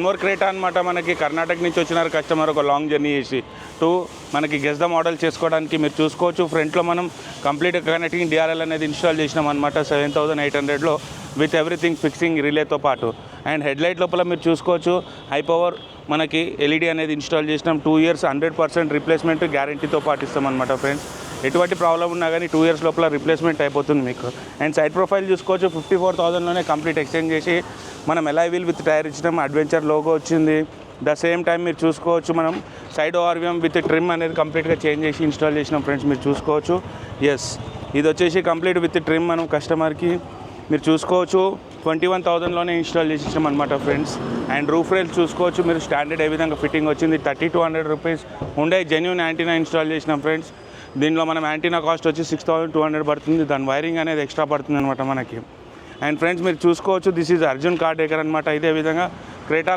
More Creta అనమాట. మనకి కర్ణాటక నుంచి వచ్చినారు కస్టమర్ ఒక లాంగ్ జర్నీ చేసి మనకి గెస్ ద మోడల్ చేసుకోవడానికి మీరు చూసుకోవచ్చు. ఫ్రంట్లో మనం కంప్లీట్ కనెక్టింగ్ డిఆర్ఎల్ అనేది ఇన్స్టాల్ చేసినాం అనమాట 7800లో విత్ ఎవ్రీథింగ్ ఫిక్సింగ్ రిలేతో పాటు. అండ్ హెడ్లైట్ లోపల మీరు చూసుకోవచ్చు హై పవర్ మనకి ఎల్ఈడి అనేది ఇన్స్టాల్ చేసినాం. 2 years 100% రీప్లేస్మెంట్ గ్యారంటీతో పాటు ఇస్తామన్నమాట ఫ్రెండ్స్. ఎటువంటి ప్రాబ్లం ఉన్నా కానీ 2 years లోపల రీప్లేస్మెంట్ అయిపోతుంది మీకు. అండ్ సైడ్ ప్రొఫైల్ చూసుకోవచ్చు 54,000లోనే కంప్లీట్ ఎక్స్చేంజ్ చేసి మనం ఎలాయ్ వీల్ విత్ టైర్ ఇచ్చినాం. అడ్వెంచర్ లోగో వచ్చింది. ద సేమ్ టైం మీరు చూసుకోవచ్చు మనం సైడ్ ఓఆర్విఎం విత్ ట్రిమ్ అనేది కంప్లీట్గా చేంజ్ చేసి ఇన్స్టాల్ చేసినాం ఫ్రెండ్స్. మీరు చూసుకోవచ్చు. ఎస్, ఇది వచ్చేసి కంప్లీట్ విత్ ట్రిమ్ మనం కస్టమర్కి మీరు చూసుకోవచ్చు 21,000లోనే ఇన్స్టాల్ చేసి ఇచ్చాం అనమాట ఫ్రెండ్స్. అండ్ రూఫ్ రైల్స్ చూసుకోవచ్చు మీరు స్టాండర్డ్ ఏ విధంగా ఫిట్టింగ్ వచ్చింది. 3200 రూపీస్ ఉండే జెన్యూన్ యాంటీనా ఇన్స్టాల్ చేసినాం ఫ్రెండ్స్. దీనిలో మనం యాంటీనా కాస్ట్ వచ్చి 6,200 పడుతుంది. దాని వైరింగ్ అనేది ఎక్స్ట్రా పడుతుంది అనమాట మనకి. అండ్ ఫ్రెండ్స్ మీరు చూసుకోవచ్చు this is Arjun car decor అనమాట. ఇదే విధంగా క్రేటా